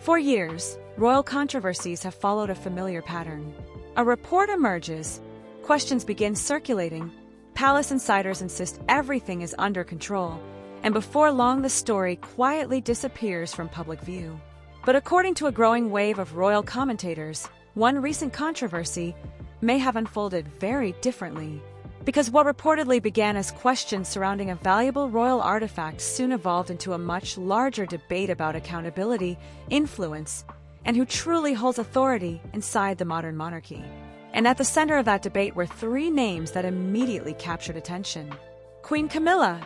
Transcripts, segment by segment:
For years, royal controversies have followed a familiar pattern. A report emerges, questions begin circulating, palace insiders insist everything is under control, and before long the story quietly disappears from public view. But according to a growing wave of royal commentators, one recent controversy may have unfolded very differently. Because what reportedly began as questions surrounding a valuable royal artifact soon evolved into a much larger debate about accountability, influence, and who truly holds authority inside the modern monarchy. And at the center of that debate were three names that immediately captured attention: Queen Camilla,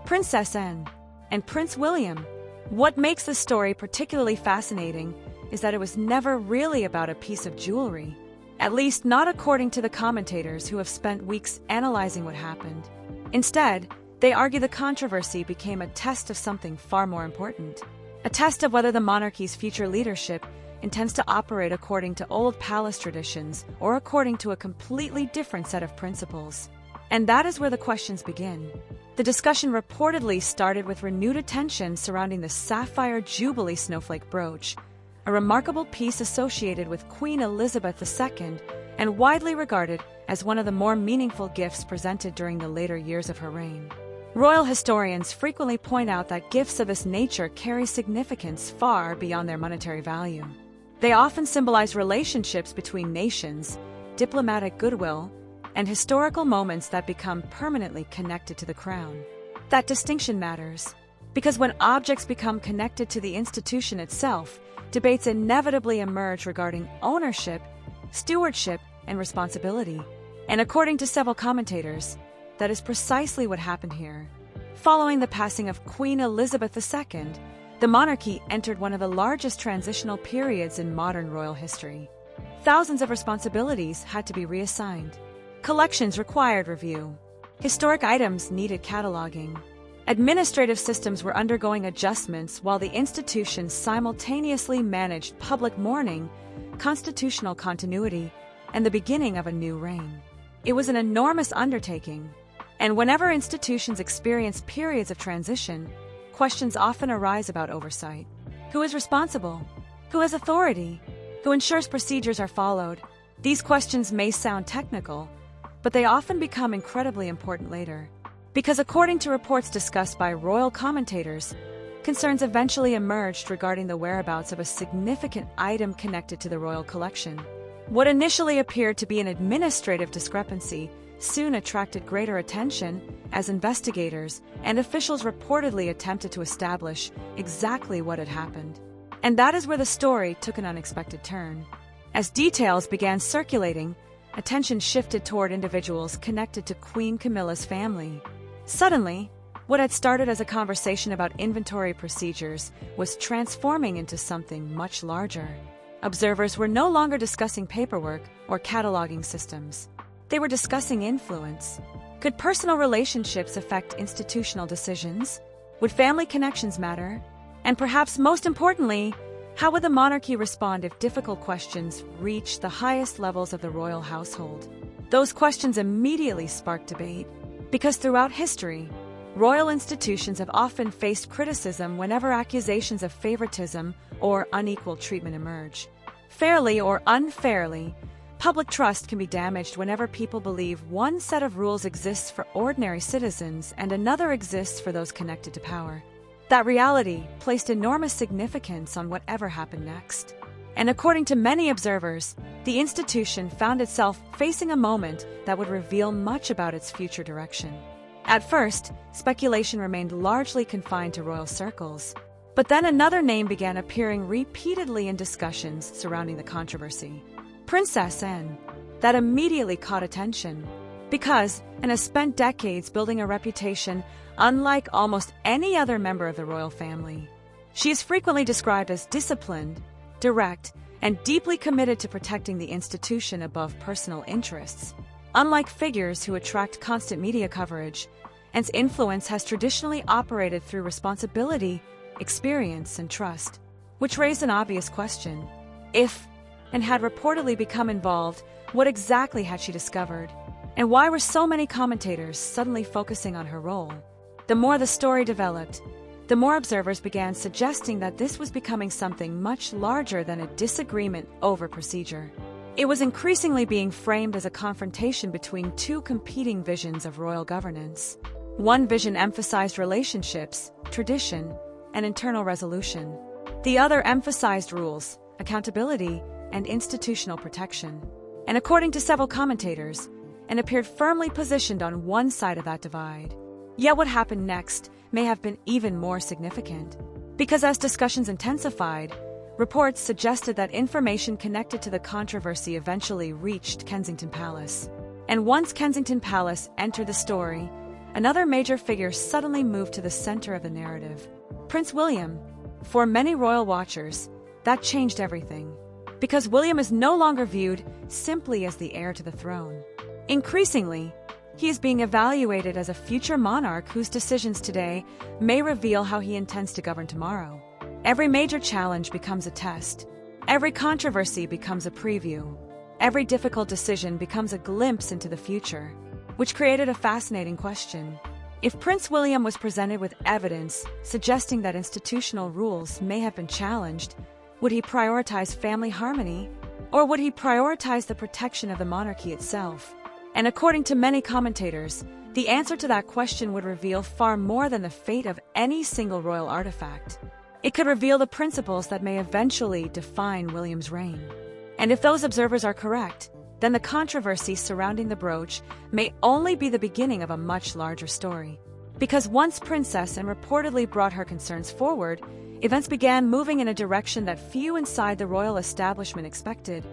Princess Anne, and Prince William. What makes this story particularly fascinating is that it was never really about a piece of jewelry. At least not according to the commentators who have spent weeks analyzing what happened. Instead, they argue the controversy became a test of something far more important. A test of whether the monarchy's future leadership intends to operate according to old palace traditions or according to a completely different set of principles. And that is where the questions begin. The discussion reportedly started with renewed attention surrounding the Sapphire Jubilee Snowflake brooch, a remarkable piece associated with Queen Elizabeth II and widely regarded as one of the more meaningful gifts presented during the later years of her reign. Royal historians frequently point out that gifts of this nature carry significance far beyond their monetary value. They often symbolize relationships between nations, diplomatic goodwill, and historical moments that become permanently connected to the crown. That distinction matters, because when objects become connected to the institution itself, debates inevitably emerge regarding ownership, stewardship, and responsibility. And according to several commentators, that is precisely what happened here. Following the passing of Queen Elizabeth II, the monarchy entered one of the largest transitional periods in modern royal history. Thousands of responsibilities had to be reassigned. Collections required review. Historic items needed cataloging. Administrative systems were undergoing adjustments while the institution simultaneously managed public mourning, constitutional continuity, and the beginning of a new reign. It was an enormous undertaking, and whenever institutions experience periods of transition, questions often arise about oversight. Who is responsible? Who has authority? Who ensures procedures are followed? These questions may sound technical, but they often become incredibly important later. Because according to reports discussed by royal commentators, concerns eventually emerged regarding the whereabouts of a significant item connected to the royal collection. What initially appeared to be an administrative discrepancy soon attracted greater attention as investigators and officials reportedly attempted to establish exactly what had happened. And that is where the story took an unexpected turn. As details began circulating, attention shifted toward individuals connected to Queen Camilla's family. Suddenly, what had started as a conversation about inventory procedures was transforming into something much larger. Observers were no longer discussing paperwork or cataloging systems. They were discussing influence. Could personal relationships affect institutional decisions? Would family connections matter? And perhaps most importantly, how would the monarchy respond if difficult questions reached the highest levels of the royal household? Those questions immediately sparked debate. Because throughout history, royal institutions have often faced criticism whenever accusations of favoritism or unequal treatment emerge. Fairly or unfairly, public trust can be damaged whenever people believe one set of rules exists for ordinary citizens and another exists for those connected to power. That reality placed enormous significance on whatever happened next. And according to many observers, the institution found itself facing a moment that would reveal much about its future direction. At first, speculation remained largely confined to royal circles. But then another name began appearing repeatedly in discussions surrounding the controversy: Princess Anne. That immediately caught attention, because Anne has spent decades building a reputation unlike almost any other member of the royal family. She is frequently described as disciplined, direct, and deeply committed to protecting the institution above personal interests. Unlike figures who attract constant media coverage, Anne's influence has traditionally operated through responsibility, experience, and trust, which raised an obvious question. If Anne had reportedly become involved, what exactly had she discovered? And why were so many commentators suddenly focusing on her role? The more the story developed, the more observers began suggesting that this was becoming something much larger than a disagreement over procedure. It was increasingly being framed as a confrontation between two competing visions of royal governance. One vision emphasized relationships, tradition, and internal resolution. The other emphasized rules, accountability, and institutional protection. And according to several commentators, and appeared firmly positioned on one side of that divide. Yet what happened next may have been even more significant. Because as discussions intensified, reports suggested that information connected to the controversy eventually reached Kensington Palace. And once Kensington Palace entered the story, another major figure suddenly moved to the center of the narrative. Prince William. For many royal watchers, that changed everything. Because William is no longer viewed simply as the heir to the throne. Increasingly, he is being evaluated as a future monarch whose decisions today may reveal how he intends to govern tomorrow. Every major challenge becomes a test. Every controversy becomes a preview. Every difficult decision becomes a glimpse into the future, which created a fascinating question. If Prince William was presented with evidence suggesting that institutional rules may have been challenged, would he prioritize family harmony, or would he prioritize the protection of the monarchy itself? And according to many commentators, the answer to that question would reveal far more than the fate of any single royal artifact. It could reveal the principles that may eventually define William's reign. And if those observers are correct, then the controversy surrounding the brooch may only be the beginning of a much larger story. Because once Princess Anne reportedly brought her concerns forward, events began moving in a direction that few inside the royal establishment expected,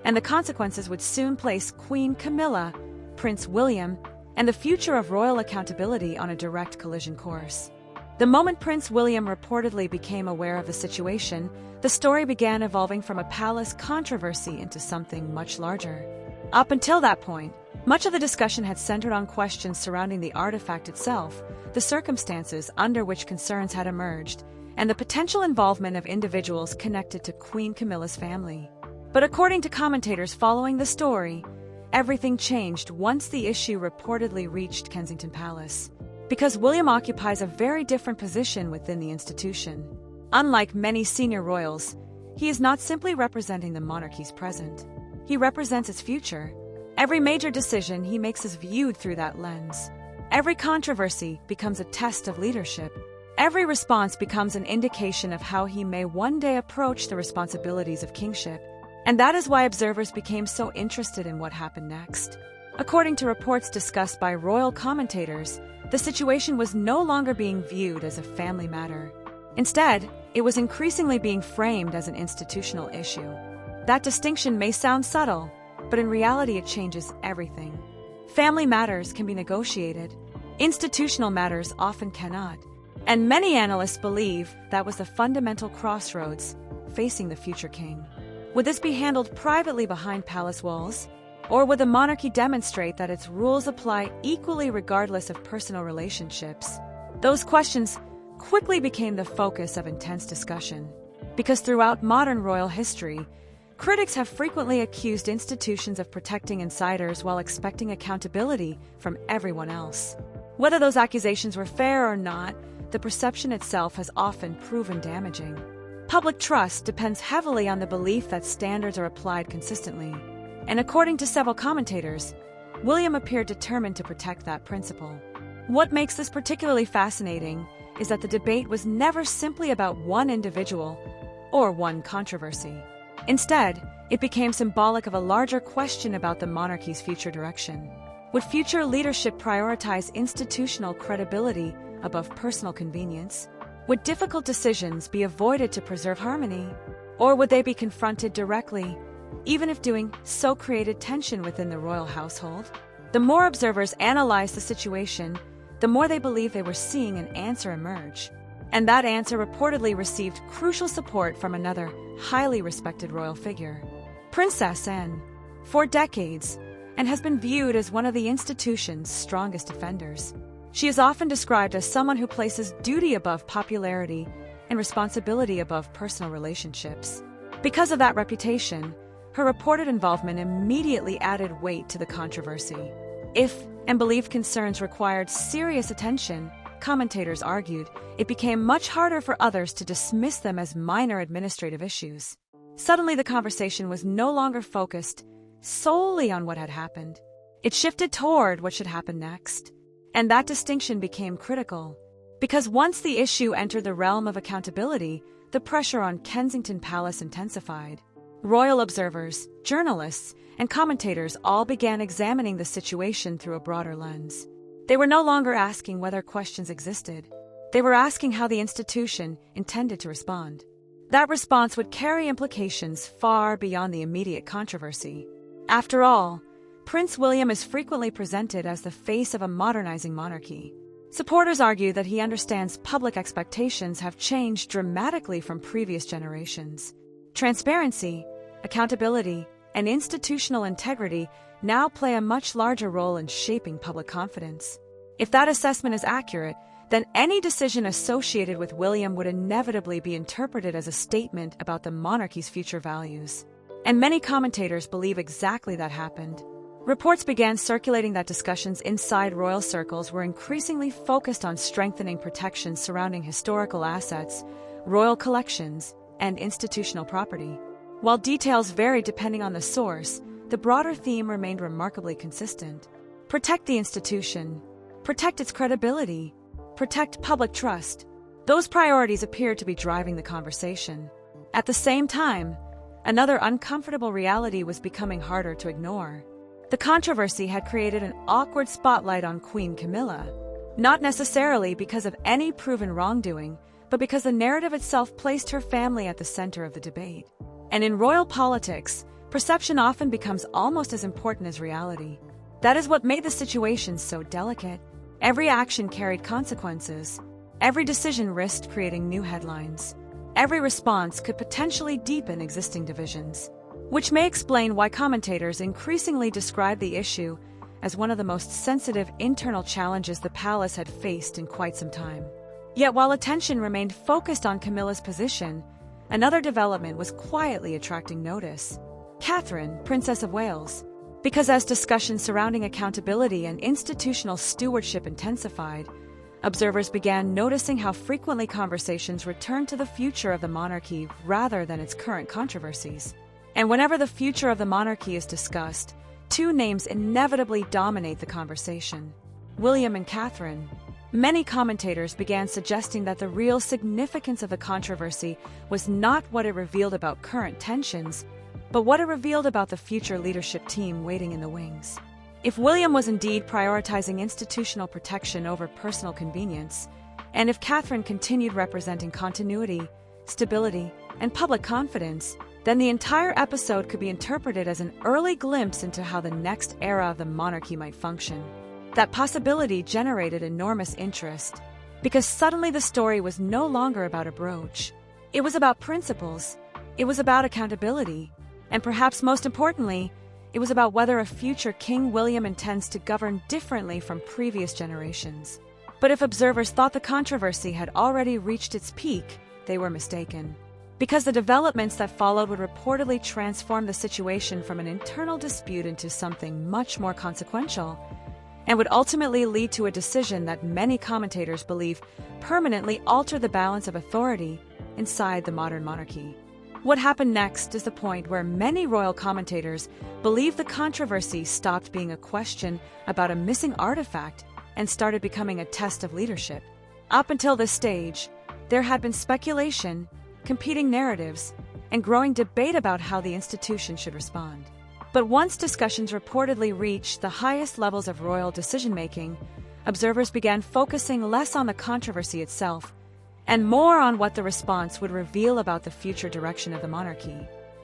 and the consequences would soon place Queen Camilla, Prince William, and the future of royal accountability on a direct collision course. The moment Prince William reportedly became aware of the situation, the story began evolving from a palace controversy into something much larger. Up until that point, much of the discussion had centered on questions surrounding the artifact itself, the circumstances under which concerns had emerged, and the potential involvement of individuals connected to Queen Camilla's family. But according to commentators following the story, everything changed once the issue reportedly reached Kensington Palace. Because William occupies a very different position within the institution. Unlike many senior royals, he is not simply representing the monarchy's present. He represents its future. Every major decision he makes is viewed through that lens. Every controversy becomes a test of leadership. Every response becomes an indication of how he may one day approach the responsibilities of kingship. And that is why observers became so interested in what happened next. According to reports discussed by royal commentators, the situation was no longer being viewed as a family matter. Instead, it was increasingly being framed as an institutional issue. That distinction may sound subtle, but in reality it changes everything. Family matters can be negotiated. Institutional matters often cannot. And many analysts believe that was the fundamental crossroads facing the future king. Would this be handled privately behind palace walls? Or would the monarchy demonstrate that its rules apply equally regardless of personal relationships? Those questions quickly became the focus of intense discussion. Because throughout modern royal history, critics have frequently accused institutions of protecting insiders while expecting accountability from everyone else. Whether those accusations were fair or not, the perception itself has often proven damaging. Public trust depends heavily on the belief that standards are applied consistently. And according to several commentators, William appeared determined to protect that principle. What makes this particularly fascinating is that the debate was never simply about one individual or one controversy. Instead, it became symbolic of a larger question about the monarchy's future direction. Would future leadership prioritize institutional credibility above personal convenience? Would difficult decisions be avoided to preserve harmony? Or would they be confronted directly, even if doing so created tension within the royal household? The more observers analyzed the situation, the more they believed they were seeing an answer emerge. And that answer reportedly received crucial support from another highly respected royal figure, Princess Anne. For decades, and has been viewed as one of the institution's strongest defenders. She is often described as someone who places duty above popularity and responsibility above personal relationships. Because of that reputation, her reported involvement immediately added weight to the controversy. If and believed concerns required serious attention, commentators argued, it became much harder for others to dismiss them as minor administrative issues. Suddenly, the conversation was no longer focused solely on what had happened. It shifted toward what should happen next. And that distinction became critical, because once the issue entered the realm of accountability, the pressure on Kensington Palace intensified. Royal observers, journalists, and commentators all began examining the situation through a broader lens. They were no longer asking whether questions existed. They were asking how the institution intended to respond. That response would carry implications far beyond the immediate controversy. After all, Prince William is frequently presented as the face of a modernizing monarchy. Supporters argue that he understands public expectations have changed dramatically from previous generations. Transparency, accountability, and institutional integrity now play a much larger role in shaping public confidence. If that assessment is accurate, then any decision associated with William would inevitably be interpreted as a statement about the monarchy's future values. And many commentators believe exactly that happened. Reports began circulating that discussions inside royal circles were increasingly focused on strengthening protections surrounding historical assets, royal collections, and institutional property. While details varied depending on the source, the broader theme remained remarkably consistent. Protect the institution, protect its credibility, protect public trust. Those priorities appeared to be driving the conversation. At the same time, another uncomfortable reality was becoming harder to ignore. The controversy had created an awkward spotlight on Queen Camilla, not necessarily because of any proven wrongdoing, but because the narrative itself placed her family at the center of the debate. And in royal politics, perception often becomes almost as important as reality. That is what made the situation so delicate. Every action carried consequences. Every decision risked creating new headlines. Every response could potentially deepen existing divisions, which may explain why commentators increasingly describe the issue as one of the most sensitive internal challenges the palace had faced in quite some time. Yet while attention remained focused on Camilla's position, another development was quietly attracting notice. Catherine, Princess of Wales. Because as discussions surrounding accountability and institutional stewardship intensified, observers began noticing how frequently conversations returned to the future of the monarchy rather than its current controversies. And whenever the future of the monarchy is discussed, two names inevitably dominate the conversation: William and Catherine. Many commentators began suggesting that the real significance of the controversy was not what it revealed about current tensions, but what it revealed about the future leadership team waiting in the wings. If William was indeed prioritizing institutional protection over personal convenience, and if Catherine continued representing continuity, stability, and public confidence, then the entire episode could be interpreted as an early glimpse into how the next era of the monarchy might function. That possibility generated enormous interest, because suddenly the story was no longer about a brooch. It was about principles, it was about accountability, and perhaps most importantly, it was about whether a future King William intends to govern differently from previous generations. But if observers thought the controversy had already reached its peak, they were mistaken. Because the developments that followed would reportedly transform the situation from an internal dispute into something much more consequential, and would ultimately lead to a decision that many commentators believe permanently altered the balance of authority inside the modern monarchy. What happened next is the point where many royal commentators believe the controversy stopped being a question about a missing artifact and started becoming a test of leadership. Up until this stage, there had been speculation, competing narratives, and growing debate about how the institution should respond. But once discussions reportedly reached the highest levels of royal decision-making, observers began focusing less on the controversy itself and more on what the response would reveal about the future direction of the monarchy.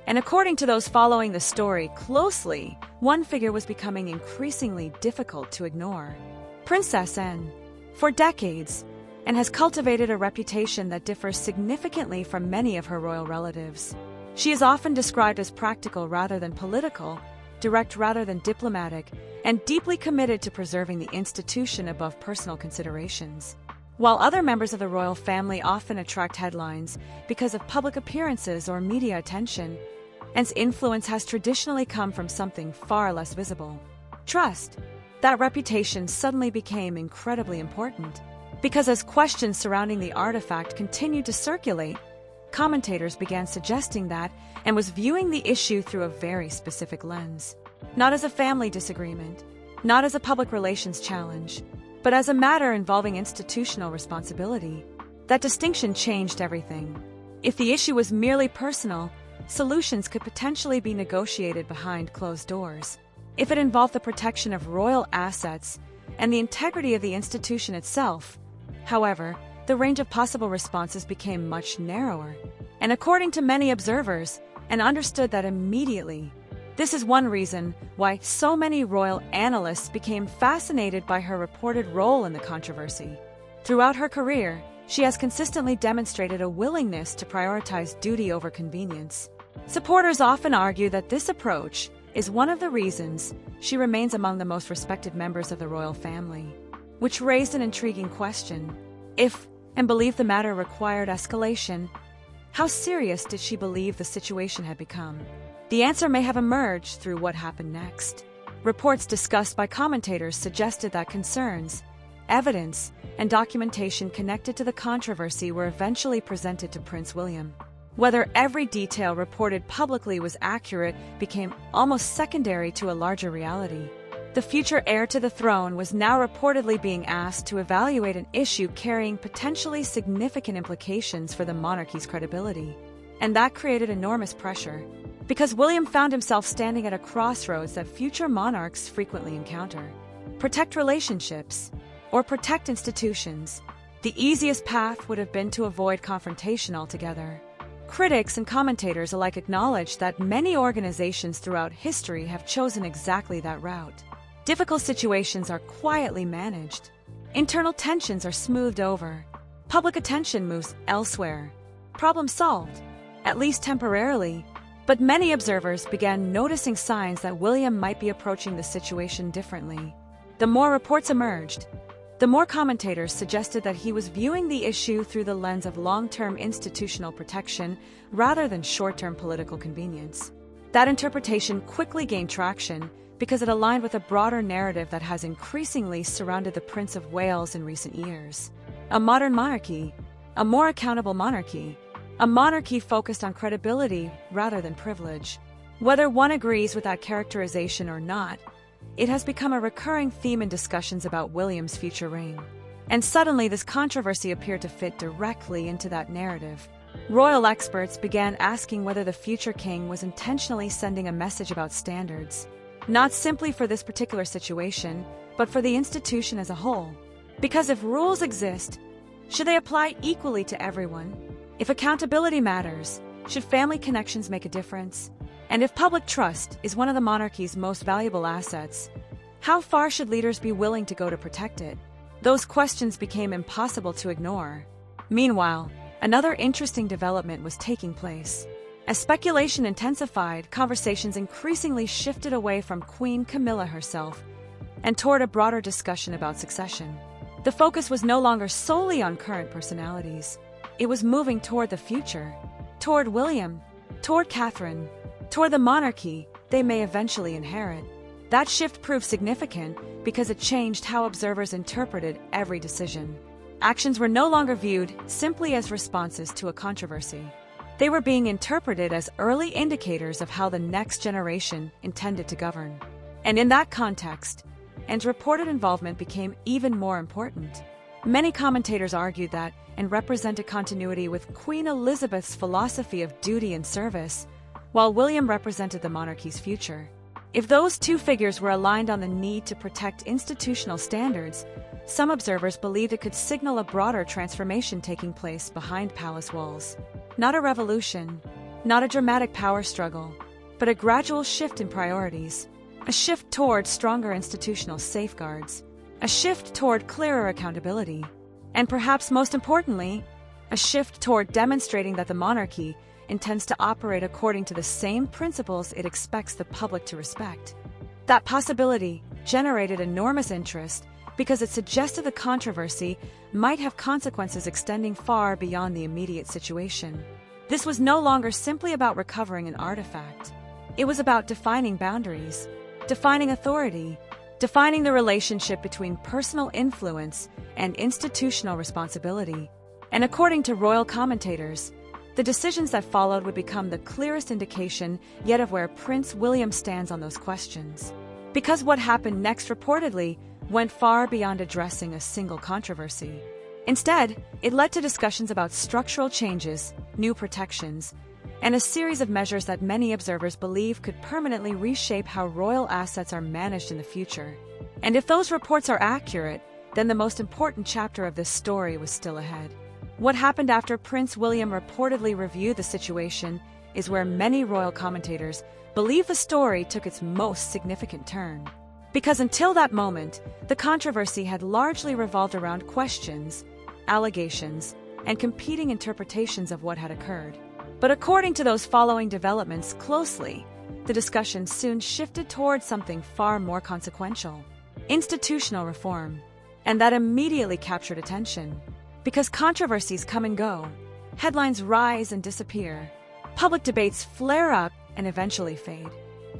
And according to those following the story closely, one figure was becoming increasingly difficult to ignore: Princess Anne. For decades, Anne has cultivated a reputation that differs significantly from many of her royal relatives. She is often described as practical rather than political, direct rather than diplomatic, and deeply committed to preserving the institution above personal considerations. While other members of the royal family often attract headlines because of public appearances or media attention, Anne's influence has traditionally come from something far less visible: trust. That reputation suddenly became incredibly important, Because as questions surrounding the artifact continued to circulate, commentators began suggesting that and was viewing the issue through a very specific lens. Not as a family disagreement, not as a public relations challenge, but as a matter involving institutional responsibility. That distinction changed everything. If the issue was merely personal, solutions could potentially be negotiated behind closed doors. If it involved the protection of royal assets and the integrity of the institution itself, however, the range of possible responses became much narrower. And according to many observers, and understood that immediately. This is one reason why so many royal analysts became fascinated by her reported role in the controversy. Throughout her career, she has consistently demonstrated a willingness to prioritize duty over convenience. Supporters often argue that this approach is one of the reasons she remains among the most respected members of the royal family, which raised an intriguing question. If, and believed the matter required escalation, how serious did she believe the situation had become? The answer may have emerged through what happened next. Reports discussed by commentators suggested that concerns, evidence, and documentation connected to the controversy were eventually presented to Prince William. Whether every detail reported publicly was accurate became almost secondary to a larger reality. The future heir to the throne was now reportedly being asked to evaluate an issue carrying potentially significant implications for the monarchy's credibility. And that created enormous pressure, because William found himself standing at a crossroads that future monarchs frequently encounter. Protect relationships, or protect institutions. The easiest path would have been to avoid confrontation altogether. Critics and commentators alike acknowledge that many organizations throughout history have chosen exactly that route. Difficult situations are quietly managed. Internal tensions are smoothed over. Public attention moves elsewhere. Problem solved, at least temporarily. But many observers began noticing signs that William might be approaching the situation differently. The more reports emerged, the more commentators suggested that he was viewing the issue through the lens of long-term institutional protection rather than short-term political convenience. That interpretation quickly gained traction because it aligned with a broader narrative that has increasingly surrounded the Prince of Wales in recent years. A modern monarchy, a more accountable monarchy, a monarchy focused on credibility rather than privilege. Whether one agrees with that characterization or not, it has become a recurring theme in discussions about William's future reign. And suddenly this controversy appeared to fit directly into that narrative. Royal experts began asking whether the future king was intentionally sending a message about standards, not simply for this particular situation, but for the institution as a whole. Because if rules exist, should they apply equally to everyone? If accountability matters, should family connections make a difference? And if public trust is one of the monarchy's most valuable assets, how far should leaders be willing to go to protect it? Those questions became impossible to ignore. Meanwhile, another interesting development was taking place. As speculation intensified, conversations increasingly shifted away from Queen Camilla herself and toward a broader discussion about succession. The focus was no longer solely on current personalities. It was moving toward the future, toward William, toward Catherine, toward the monarchy they may eventually inherit. That shift proved significant because it changed how observers interpreted every decision. Actions were no longer viewed simply as responses to a controversy. They were being interpreted as early indicators of how the next generation intended to govern. And in that context, and reported involvement became even more important. Many commentators argued that, and represented continuity with Queen Elizabeth's philosophy of duty and service, while William represented the monarchy's future. If those two figures were aligned on the need to protect institutional standards, some observers believed it could signal a broader transformation taking place behind palace walls. Not a revolution, not a dramatic power struggle, but a gradual shift in priorities. A shift toward stronger institutional safeguards. A shift toward clearer accountability. And perhaps most importantly, a shift toward demonstrating that the monarchy intends to operate according to the same principles it expects the public to respect. That possibility generated enormous interest because it suggested the controversy might have consequences extending far beyond the immediate situation. This was no longer simply about recovering an artifact. It was about defining boundaries, defining authority, defining the relationship between personal influence and institutional responsibility. And according to royal commentators, the decisions that followed would become the clearest indication yet of where Prince William stands on those questions. Because what happened next reportedly went far beyond addressing a single controversy. Instead, it led to discussions about structural changes, new protections, and a series of measures that many observers believe could permanently reshape how royal assets are managed in the future. And if those reports are accurate, then the most important chapter of this story was still ahead. What happened after Prince William reportedly reviewed the situation is where many royal commentators believe the story took its most significant turn. Because until that moment, the controversy had largely revolved around questions, allegations, and competing interpretations of what had occurred. But according to those following developments closely, the discussion soon shifted towards something far more consequential: institutional reform. And that immediately captured attention. Because controversies come and go, headlines rise and disappear, public debates flare up and eventually fade.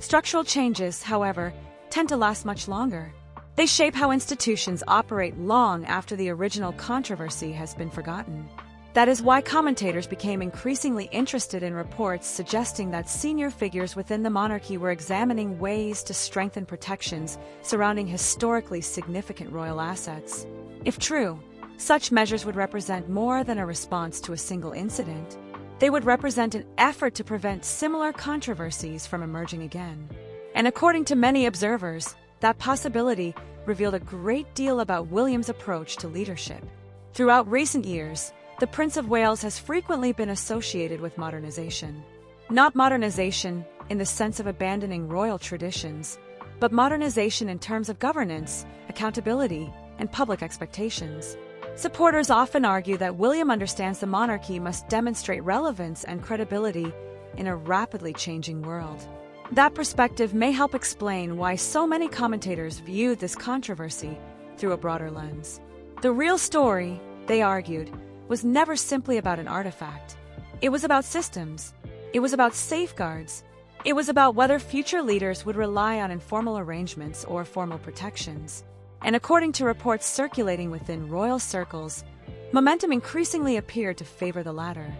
Structural changes, however, tend to last much longer. They shape how institutions operate long after the original controversy has been forgotten. That is why commentators became increasingly interested in reports suggesting that senior figures within the monarchy were examining ways to strengthen protections surrounding historically significant royal assets. If true, such measures would represent more than a response to a single incident. They would represent an effort to prevent similar controversies from emerging again. And according to many observers, that possibility revealed a great deal about William's approach to leadership. Throughout recent years, the Prince of Wales has frequently been associated with modernization. Not modernization in the sense of abandoning royal traditions, but modernization in terms of governance, accountability, and public expectations. Supporters often argue that William understands the monarchy must demonstrate relevance and credibility in a rapidly changing world. That perspective may help explain why so many commentators viewed this controversy through a broader lens. The real story, they argued, was never simply about an artifact. It was about systems. It was about safeguards. It was about whether future leaders would rely on informal arrangements or formal protections. And according to reports circulating within royal circles, momentum increasingly appeared to favor the latter.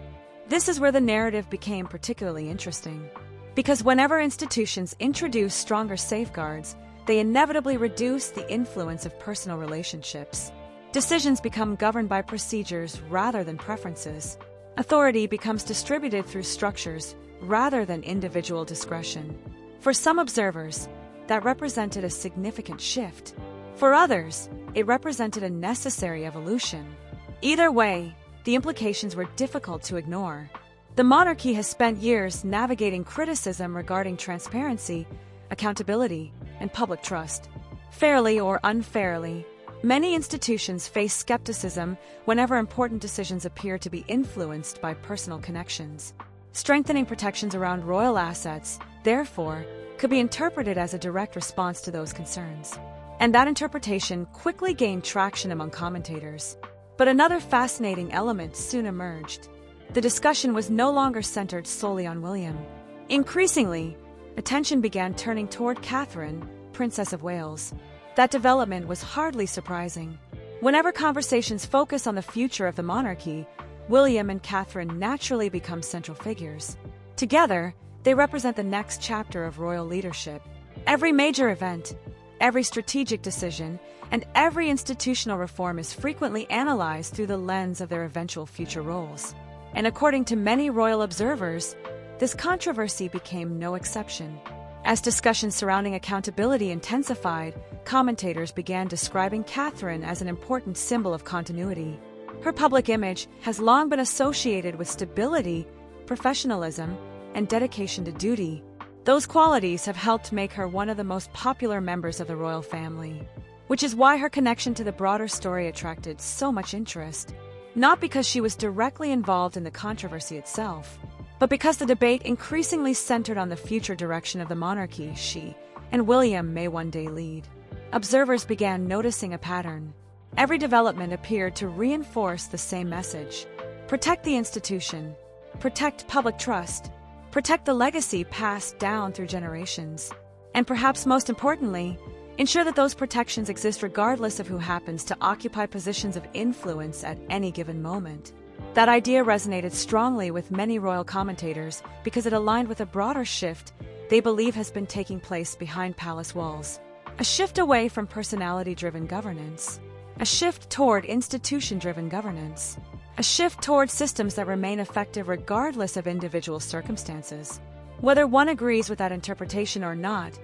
This is where the narrative became particularly interesting. Because whenever institutions introduce stronger safeguards, they inevitably reduce the influence of personal relationships. Decisions become governed by procedures rather than preferences. Authority becomes distributed through structures rather than individual discretion. For some observers, that represented a significant shift. For others, it represented a necessary evolution. Either way, the implications were difficult to ignore. The monarchy has spent years navigating criticism regarding transparency, accountability, and public trust. Fairly or unfairly, many institutions face skepticism whenever important decisions appear to be influenced by personal connections. Strengthening protections around royal assets, therefore, could be interpreted as a direct response to those concerns. And that interpretation quickly gained traction among commentators. But another fascinating element soon emerged. The discussion was no longer centered solely on William. Increasingly, attention began turning toward Catherine, Princess of Wales. That development was hardly surprising. Whenever conversations focus on the future of the monarchy, William and Catherine naturally become central figures. Together, they represent the next chapter of royal leadership. Every major event, every strategic decision, and every institutional reform is frequently analyzed through the lens of their eventual future roles. And according to many royal observers, this controversy became no exception. As discussions surrounding accountability intensified, commentators began describing Catherine as an important symbol of continuity. Her public image has long been associated with stability, professionalism, and dedication to duty. Those qualities have helped make her one of the most popular members of the royal family, which is why her connection to the broader story attracted so much interest. Not because she was directly involved in the controversy itself, but because the debate increasingly centered on the future direction of the monarchy she and William may one day lead. Observers began noticing a pattern. Every development appeared to reinforce the same message: protect the institution, protect public trust, protect the legacy passed down through generations. And perhaps most importantly, Ensure that those protections exist regardless of who happens to occupy positions of influence at any given moment. That idea resonated strongly with many royal commentators because it aligned with a broader shift they believe has been taking place behind palace walls. A shift away from personality-driven governance. A shift toward institution-driven governance. A shift toward systems that remain effective regardless of individual circumstances. Whether one agrees with that interpretation or not,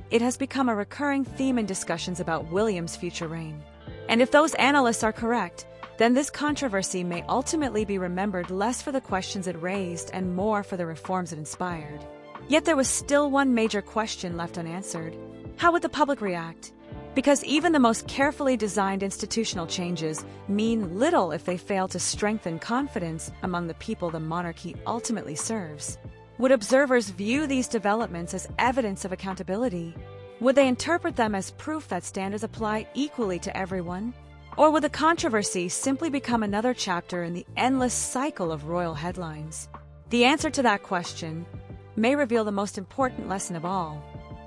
it has become a recurring theme in discussions about William's future reign. And if those analysts are correct, then this controversy may ultimately be remembered less for the questions it raised and more for the reforms it inspired. Yet there was still one major question left unanswered. How would the public react? Because even the most carefully designed institutional changes mean little if they fail to strengthen confidence among the people the monarchy ultimately serves. Would observers view these developments as evidence of accountability? Would they interpret them as proof that standards apply equally to everyone? Or would the controversy simply become another chapter in the endless cycle of royal headlines? The answer to that question may reveal the most important lesson of all.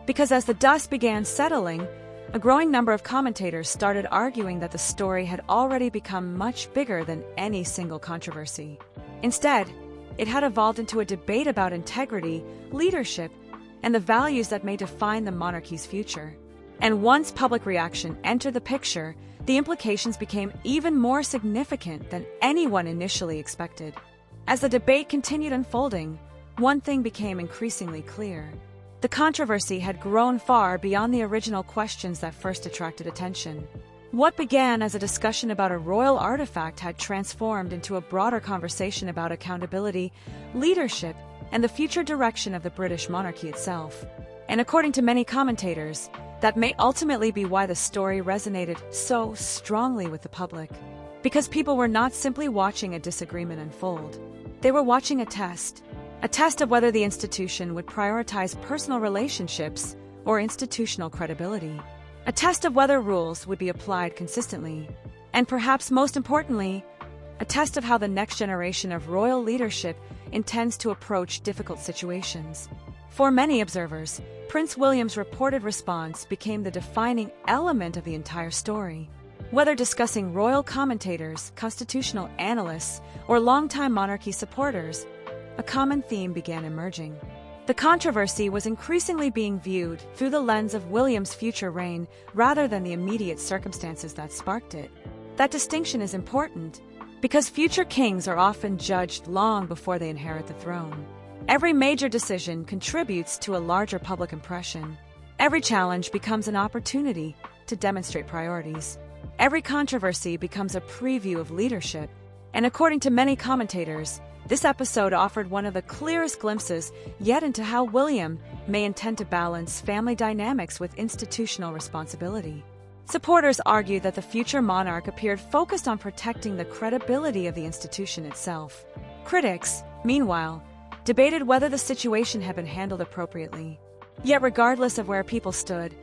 Because as the dust began settling, a growing number of commentators started arguing that the story had already become much bigger than any single controversy. Instead, it had evolved into a debate about integrity, leadership, and the values that may define the monarchy's future. And once public reaction entered the picture, the implications became even more significant than anyone initially expected. As the debate continued unfolding, one thing became increasingly clear. The controversy had grown far beyond the original questions that first attracted attention. What began as a discussion about a royal artifact had transformed into a broader conversation about accountability, leadership, and the future direction of the British monarchy itself. And according to many commentators, that may ultimately be why the story resonated so strongly with the public. Because people were not simply watching a disagreement unfold. They were watching a test of whether the institution would prioritize personal relationships or institutional credibility. A test of whether rules would be applied consistently. And perhaps most importantly, a test of how the next generation of royal leadership intends to approach difficult situations. For many observers, Prince William's reported response became the defining element of the entire story. Whether discussing royal commentators, constitutional analysts, or longtime monarchy supporters, a common theme began emerging. The controversy was increasingly being viewed through the lens of William's future reign rather than the immediate circumstances that sparked it. That distinction is important because future kings are often judged long before they inherit the throne. Every major decision contributes to a larger public impression. Every challenge becomes an opportunity to demonstrate priorities. Every controversy becomes a preview of leadership. And according to many commentators, this episode offered one of the clearest glimpses yet into how William may intend to balance family dynamics with institutional responsibility. Supporters argued that the future monarch appeared focused on protecting the credibility of the institution itself. Critics, meanwhile, debated whether the situation had been handled appropriately. Yet regardless of where people stood,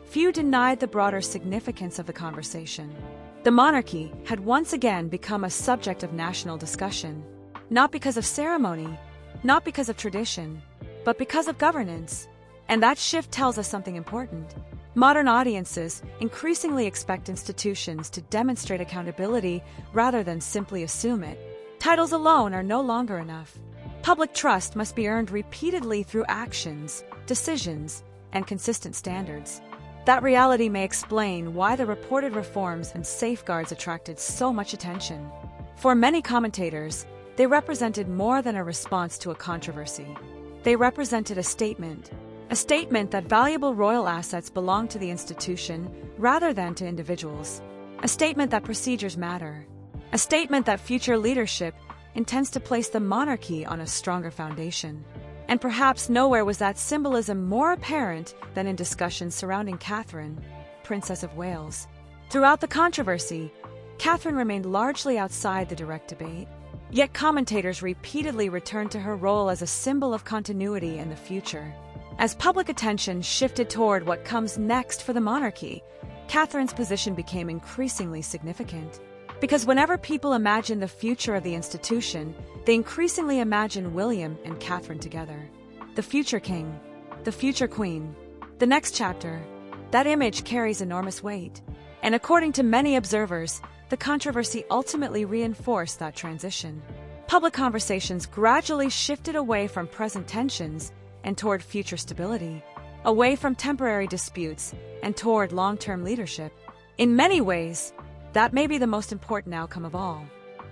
few denied the broader significance of the conversation. The monarchy had once again become a subject of national discussion. Not because of ceremony, not because of tradition, but because of governance. And that shift tells us something important. Modern audiences increasingly expect institutions to demonstrate accountability rather than simply assume it. Titles alone are no longer enough. Public trust must be earned repeatedly through actions, decisions, and consistent standards. That reality may explain why the reported reforms and safeguards attracted so much attention. For many commentators, they represented more than a response to a controversy. They represented a statement that valuable royal assets belong to the institution rather than to individuals. A statement that procedures matter. A statement that future leadership intends to place the monarchy on a stronger foundation. And perhaps nowhere was that symbolism more apparent than in discussions surrounding Catherine, Princess of Wales. Throughout the controversy, Catherine remained largely outside the direct debate. Yet commentators repeatedly returned to her role as a symbol of continuity in the future. As public attention shifted toward what comes next for the monarchy, Catherine's position became increasingly significant. Because whenever people imagine the future of the institution, they increasingly imagine William and Catherine together. The future king, the future queen, the next chapter, That image carries enormous weight. And according to many observers, the controversy ultimately reinforced that transition. Public conversations gradually shifted away from present tensions and toward future stability, away from temporary disputes and toward long-term leadership. In many ways, that may be the most important outcome of all.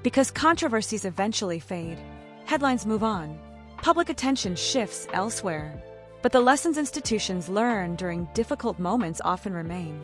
Because controversies eventually fade, headlines move on, public attention shifts elsewhere. But the lessons institutions learn during difficult moments often remain.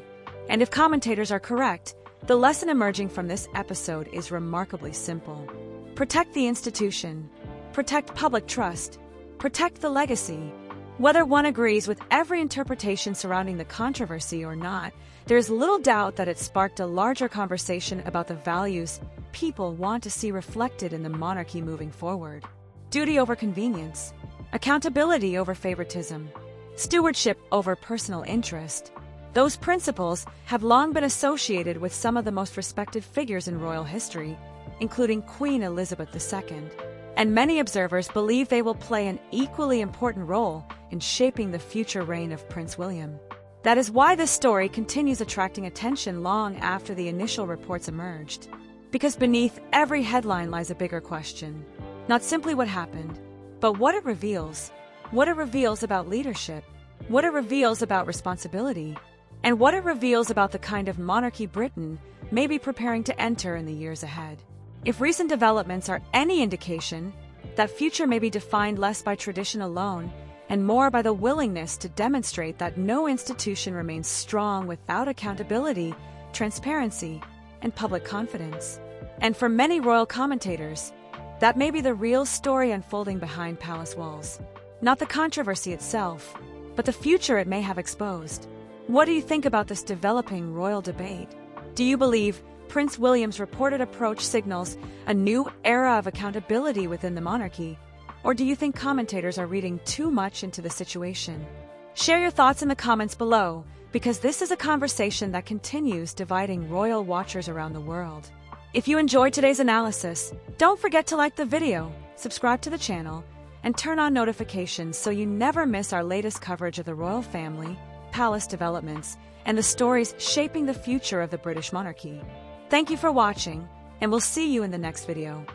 And if commentators are correct, the lesson emerging from this episode is remarkably simple. Protect the institution, protect public trust, protect the legacy. Whether one agrees with every interpretation surrounding the controversy or not, there is little doubt that it sparked a larger conversation about the values people want to see reflected in the monarchy moving forward. Duty over convenience, accountability over favoritism, stewardship over personal interest. Those principles have long been associated with some of the most respected figures in royal history, including Queen Elizabeth II. And many observers believe they will play an equally important role in shaping the future reign of Prince William. That is why this story continues attracting attention long after the initial reports emerged. Because beneath every headline lies a bigger question. Not simply what happened, but what it reveals. What it reveals about leadership. What it reveals about responsibility. And what it reveals about the kind of monarchy Britain may be preparing to enter in the years ahead. If recent developments are any indication, that future may be defined less by tradition alone and more by the willingness to demonstrate that no institution remains strong without accountability, transparency, and public confidence. And for many royal commentators, that may be the real story unfolding behind palace walls. Not the controversy itself, but the future it may have exposed. What do you think about this developing royal debate? Do you believe Prince William's reported approach signals a new era of accountability within the monarchy? Or do you think commentators are reading too much into the situation? Share your thoughts in the comments below, because this is a conversation that continues dividing royal watchers around the world. If you enjoyed today's analysis, don't forget to like the video, subscribe to the channel, and turn on notifications so you never miss our latest coverage of the royal family, palace developments, and the stories shaping the future of the British monarchy. Thank you for watching, and we'll see you in the next video.